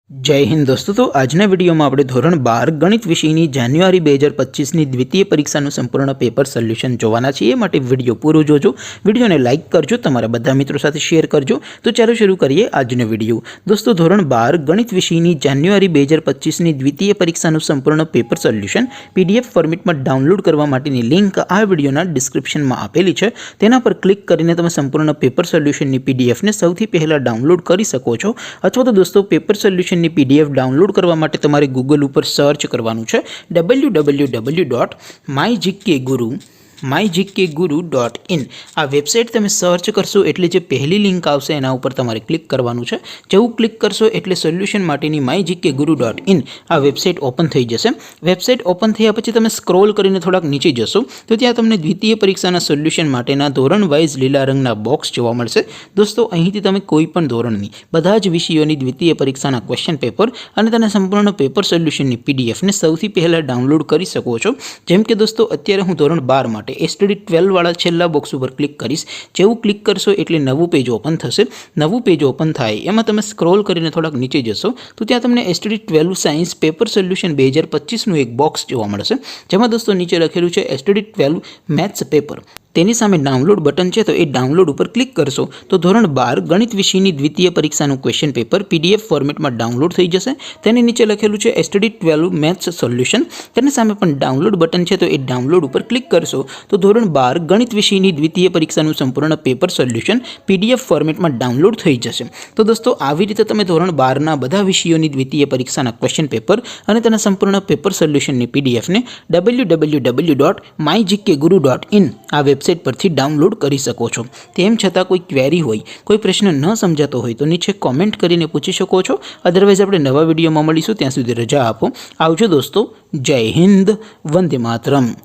जय हिंद दोस्तों। तो आजना वीडियो में આપણે ધોરણ 12 ગણિત વિષયની જાન્યુઆરી 2025 ની દ્વિતીય પરીક્ષાનું સંપૂર્ણ પેપર સોલ્યુશન જોવાના છે। એ માટે વિડિયો પૂરો જોજો, વિડિયોને લાઈક કરજો, તમારા બધા મિત્રો સાથે શેર કરજો। તો ચાલો શરૂ કરીએ આજનો વિડિયો। દોસ્તો ધોરણ 12 ગણિત વિષયની જાન્યુઆરી 2025 ની દ્વિતીય પરીક્ષાનું સંપૂર્ણ પેપર સોલ્યુશન પીડીએફ ફોર્મેટમાં ડાઉનલોડ કરવા માટેની લિંક આ વિડિયોના ડિસ્ક્રિપ્શનમાં આપેલી છે। તેના પર ક્લિક કરીને તમે સંપૂર્ણ પેપર સોલ્યુશનની પીડીએફને સૌથી પહેલા ડાઉનલોડ કરી શકો છો। અથવા તો દોસ્તો પેપર સોલ્યુશન पीडीएफ डाउनलॉड करवा माटे तमारे गूगल पर सर्च करवानुं छे www.mygkguru.in। आ वेबसाइट तमे सर्च करशो एटले जे पहली लिंक आवशे एना उपर तमारे क्लिक करवानुं छे। जेवुं क्लिक करशो एटले सोल्यूशन माटेनी mygkguru.in आ वेबसाइट ओपन थई जशे। वेबसाइट ओपन थया पछी तमे स्क्रॉल करीने थोड़ाक नीचे जशो तो त्यां तमने द्वितीय परीक्षाना सोल्यूशन माटेना धोरण वाइज लीला रंगना बॉक्स जोवा मळशे। दोस्तों અહીંથી તમે કોઈપણ ધોરણની બધા જ વિષયોની દ્વિતીય પરીક્ષાના ક્વેશ્ચન પેપર અને તેના સંપૂર્ણ પેપર સોલ્યુશનની પીડીએફને સૌથી પહેલા ડાઉનલોડ કરી શકો છો। જેમ કે દોસ્તો અત્યારે હું ધોરણ 12 માટે STD 12 વાળા છેલ્લા બોક્સ ઉપર ક્લિક કરીશ। જેવું ક્લિક કરશો એટલે નવું પેજ ઓપન થશે। નવું પેજ ઓપન થાય એમાં તમે સ્ક્રોલ કરીને થોડાક નીચે જશો તો ત્યાં તમને STD 12 સાયન્સ પેપર સોલ્યુશન 2025 નું એક બોક્સ જોવા મળશે। જેમાં દોસ્તો નીચે લખેલું છે STD 12 મેથ્સ પેપર। તેની સામે ડાઉનલોડ બટન છે તો એ ડાઉનલોડ ઉપર ક્લિક કરશો તો ધોરણ 12 ગણિત વિષયની દ્વિતીય પરીક્ષાનું ક્વેશ્ચન પેપર પીડીએફ ફોર્મેટમાં ડાઉનલોડ થઈ જશે। તેની નીચે લખેલું છે STD 12 મેથ્સ સોલ્યુશન। તેની સામે પણ ડાઉનલોડ બટન છે તો એ ડાઉનલોડ ઉપર ક્લિક કરશો તો ધોરણ 12 ગણિત વિષયની દ્વિતીય પરીક્ષાનું સંપૂર્ણ પેપર સોલ્યુશન પીડીએફ ફોર્મેટમાં ડાઉનલોડ થઈ જશે। તો દોસ્તો આવી રીતે તમે ધોરણ 12ના બધા વિષયોની દ્વિતીય પરીક્ષાના ક્વેશ્ચન પેપર અને તેના સંપૂર્ણ પેપર સોલ્યુશનની પીડીએફને www.mygkguru.in આ વેબસાઇટ પરથી ડાઉનલોડ કરી શકો છો। તેમ છતાં કોઈ ક્વેરી હોય, કોઈ પ્રશ્ન ન સમજાતો હોય તો નીચે કોમેન્ટ કરીને પૂછી શકો છો। અધરવાઇઝ આપણે નવા વિડીયોમાં મળીશું, ત્યાં સુધી રજા આપો। આવજો દોસ્તો। જય હિન્દ, વંદે માતરમ।